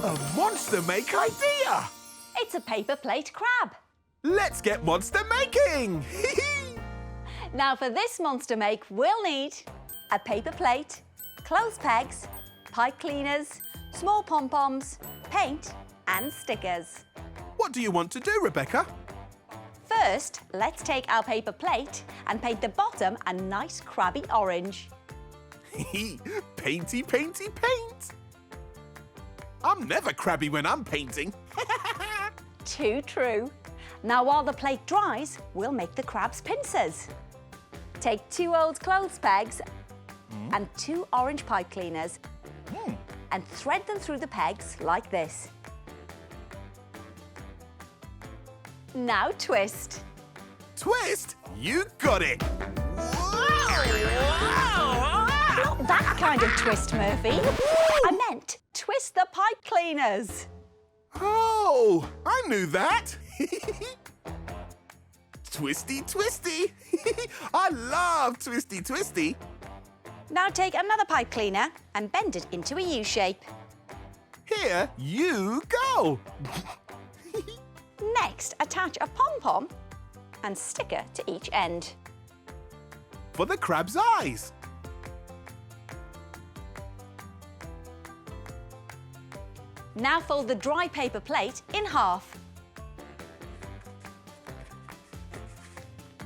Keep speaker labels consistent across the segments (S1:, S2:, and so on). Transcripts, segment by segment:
S1: A monster make idea!
S2: It's a paper plate crab.
S1: Let's get monster making!
S2: Now for this monster make, we'll need a paper plate, clothes pegs, pipe cleaners, small pom-poms, paint and stickers.
S1: What do you want to do, Rebecca?
S2: First, let's take our paper plate and paint the bottom a nice crabby orange.
S1: Painty, painty, paint! I'm never crabby when I'm painting.
S2: Too true. Now while the plate dries, we'll make the crab's pincers. Take 2 old clothes pegs and 2 orange pipe cleaners and thread them through the pegs like this. Now twist.
S1: Twist? You got it!
S2: Not that kind of twist, Murphy. I meant twist the pipe cleaners.
S1: Oh, I knew that! Twisty, twisty! I love twisty, twisty!
S2: Now take another pipe cleaner and bend it into a U shape.
S1: Here you go!
S2: Next, attach a pom-pom and sticker to each end.
S1: For the crab's eyes.
S2: Now fold the dry paper plate in half.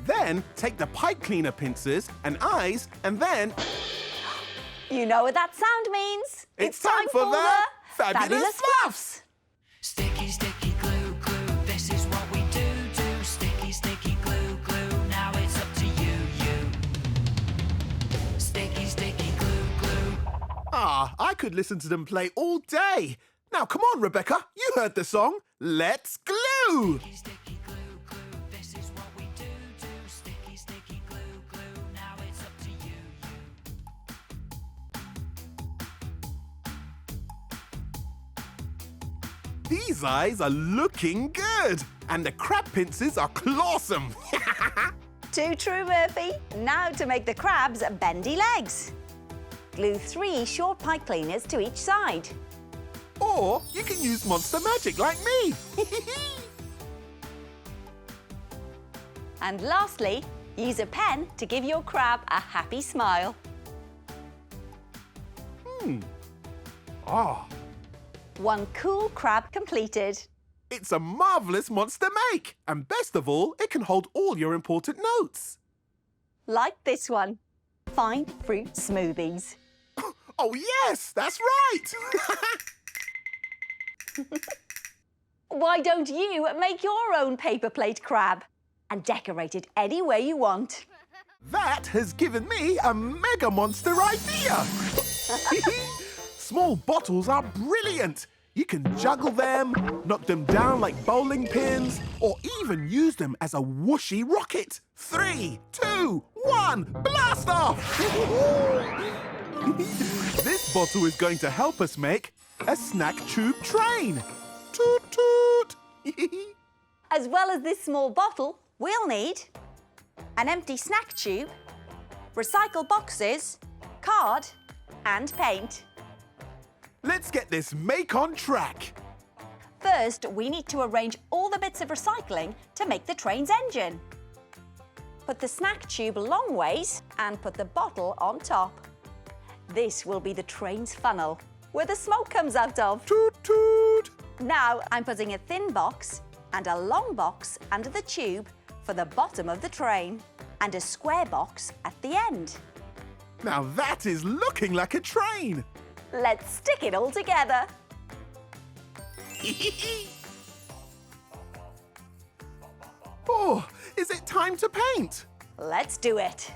S1: Then take the pipe cleaner pincers and eyes and then...
S2: You know what that sound means.
S1: It's time for the Fabulous Fluffs!
S3: Sticky, sticky, glue, glue, this is what we do. Sticky, sticky, glue, glue, now it's up to you. Sticky, sticky, glue, glue.
S1: Ah, I could listen to them play all day. Now, come on, Rebecca. You heard the song. Let's glue!
S3: Sticky, sticky, glue, glue, this is what we do. Sticky, sticky, glue, glue, now it's up to you.
S1: These eyes are looking good. And the crab pincers are clawsome.
S2: Too true, Murphy. Now to make the crab's bendy legs. Glue 3 short pipe cleaners to each side.
S1: Or you can use monster magic like me.
S2: And lastly, use a pen to give your crab a happy smile.
S1: Ah,
S2: One cool crab completed.
S1: it's a marvellous monster make. And best of all, it can hold all your important notes.
S2: Like this one. Fine fruit smoothies.
S1: Oh, yes, that's right.
S2: Why don't you make your own paper plate crab and decorate it any way you want?
S1: That has given me a mega monster idea. Small bottles are brilliant. You can juggle them, knock them down like bowling pins, or even use them as a whooshy rocket. 3, 2, 1, blast off! This bottle is going to help us make a snack tube train. Toot toot!
S2: As well as this small bottle, we'll need an empty snack tube, recycle boxes, card and paint.
S1: Let's get this make on track.
S2: First, we need to arrange all the bits of recycling to make the train's engine. Put the snack tube long ways and put the bottle on top. This will be the train's funnel, where the smoke comes out of.
S1: Toot toot!
S2: Now I'm putting a thin box and a long box under the tube for the bottom of the train and a square box at the end.
S1: Now that is looking like a train.
S2: Let's stick it all together.
S1: Oh, is it time to paint?
S2: Let's do it.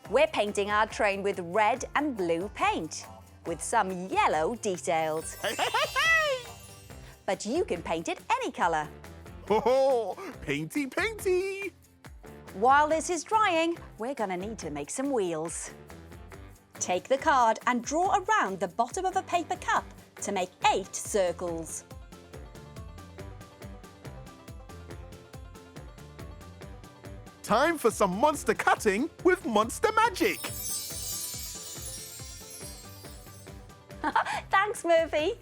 S2: We're painting our train with red and blue paint, with some yellow details. But you can paint it any colour.
S1: Oh, painty, painty.
S2: While this is drying, we're going to need to make some wheels. Take the card and draw around the bottom of a paper cup to make 8 circles.
S1: Time for some monster cutting with monster magic.
S2: Thanks, Murphy.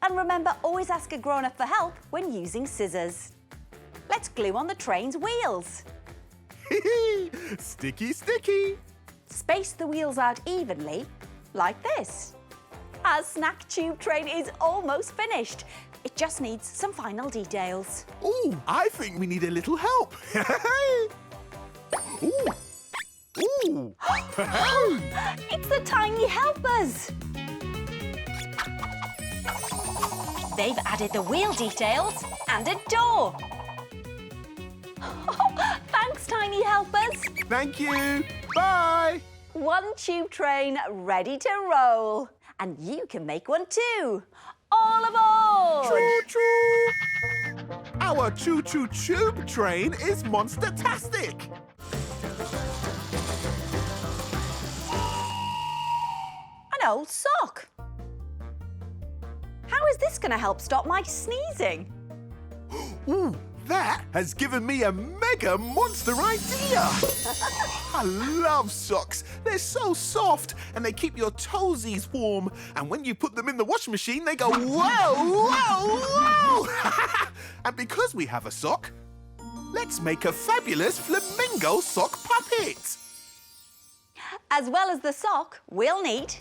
S2: And remember, always ask a grown-up for help when using scissors. Let's glue on the train's wheels.
S1: Sticky, sticky.
S2: Space the wheels out evenly, like this. Our snack tube train is almost finished. It just needs some final details.
S1: Ooh, I think we need a little help. Ooh. Ooh.
S2: It's the tiny helpers. They've added the wheel details and a door. Thanks, tiny helpers.
S1: Thank you. Bye.
S2: One tube train ready to roll. And you can make one too. All aboard!
S1: Choo-choo. Our choo-choo tube train is monster-tastic.
S2: An old sock. How is this going to help stop my sneezing?
S1: Ooh, that has given me a mega monster idea. I love socks. They're so soft and they keep your toesies warm. And when you put them in the washing machine, they go whoa, whoa, whoa. And because we have a sock, let's make a fabulous flamingo sock puppet.
S2: As well as the sock, we'll need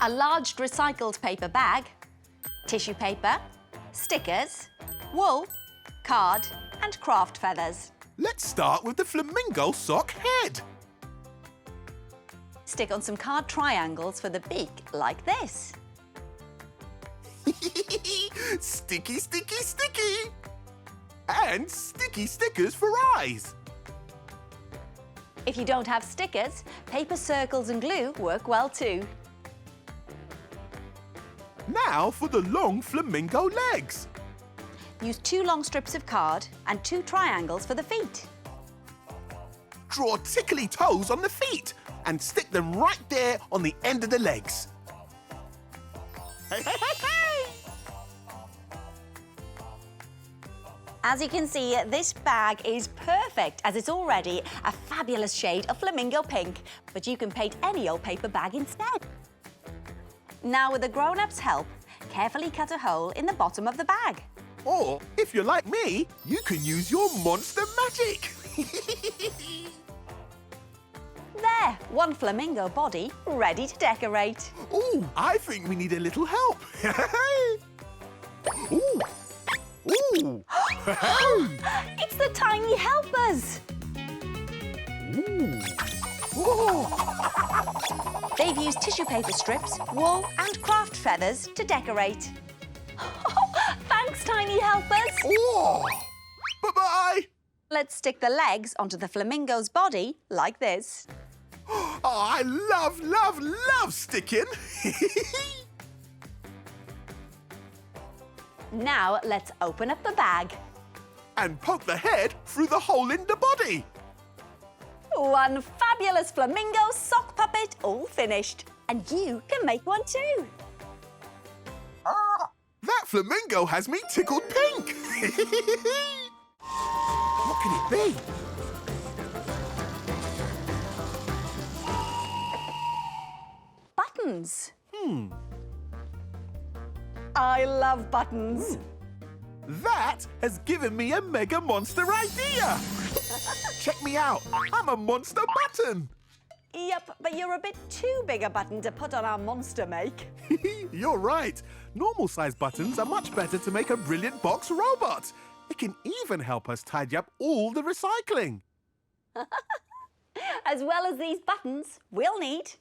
S2: a large recycled paper bag, tissue paper, stickers, wool, card and craft feathers.
S1: Let's start with the flamingo sock head.
S2: Stick on some card triangles for the beak, like this.
S1: Sticky, sticky, sticky. And sticky stickers for eyes.
S2: If you don't have stickers, paper circles and glue work well too.
S1: Now for the long flamingo legs.
S2: Use 2 long strips of card and 2 triangles for the feet.
S1: Draw tickly toes on the feet and stick them right there on the end of the legs. Hey, hey, hey, hey!
S2: As you can see, this bag is perfect as it's already a fabulous shade of flamingo pink, but you can paint any old paper bag instead. Now, with the grown-up's help, carefully cut a hole in the bottom of the bag.
S1: Or, if you're like me, you can use your monster magic.
S2: There, one flamingo body ready to decorate.
S1: Ooh, I think we need a little help. Ooh. Ooh.
S2: It's the tiny helpers.
S1: Ooh. Whoa.
S2: They've used tissue paper strips, wool and craft feathers to decorate. Thanks, tiny helpers.
S1: Oh. Bye-bye.
S2: Let's stick the legs onto the flamingo's body like this.
S1: Oh, I love, love, love sticking.
S2: Now, let's open up the bag.
S1: And poke the head through the hole in the body.
S2: One fabulous flamingo sock puppet all finished. And you can make one too.
S1: That flamingo has me tickled pink. What can it be?
S2: Buttons. I love buttons.
S1: That has given me a mega monster idea. Check me out. I'm a monster button.
S2: Yep, but you're a bit too big a button to put on our monster make.
S1: You're right. Normal-sized buttons are much better to make a brilliant box robot. It can even help us tidy up all the recycling.
S2: As well as these buttons, we'll need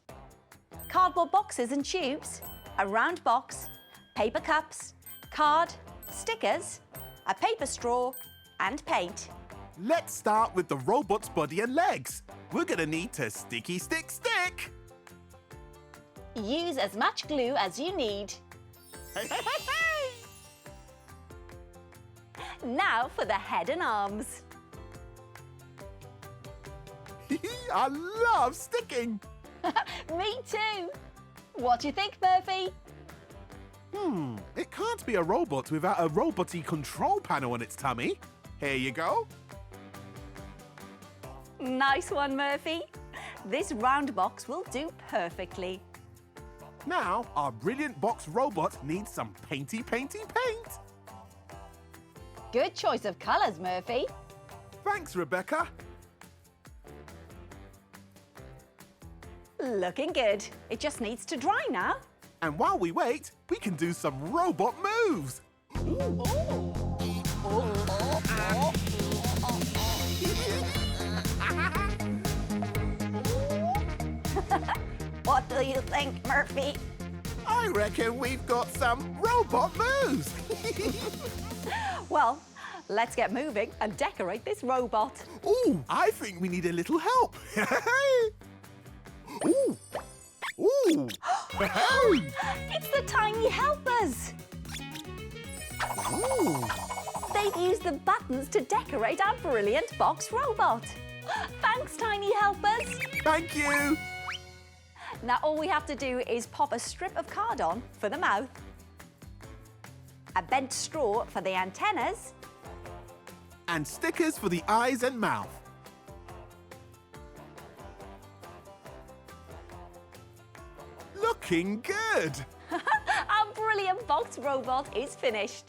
S2: cardboard boxes and tubes, a round box, paper cups, card, stickers, a paper straw, and paint.
S1: Let's start with the robot's body and legs. We're gonna need to sticky, stick, stick.
S2: Use as much glue as you need.
S1: Hey, hey, hey, hey!
S2: Now for the head and arms.
S1: I love sticking.
S2: Me too. What do you think, Murphy?
S1: It can't be a robot without a robot-y control panel on its tummy. Here you go.
S2: Nice one, Murphy. This round box will do perfectly.
S1: Now, our brilliant box robot needs some painty paint.
S2: Good choice of colours, Murphy.
S1: Thanks, Rebecca.
S2: Looking good. It just needs to dry now.
S1: And while we wait, we can do some robot moves.
S2: What do you think, Murphy?
S1: I reckon we've got some robot moves.
S2: Well, let's get moving and decorate this robot.
S1: Ooh, I think we need a little help. Ooh. Ooh.
S2: It's the tiny helpers.
S1: Ooh.
S2: They've used the buttons to decorate our brilliant box robot. Thanks, tiny helpers.
S1: Thank you.
S2: Now all we have to do is pop a strip of card on for the mouth, a bent straw for the antennas,
S1: And stickers for the eyes and mouth. Looking good.
S2: our brilliant box robot is finished.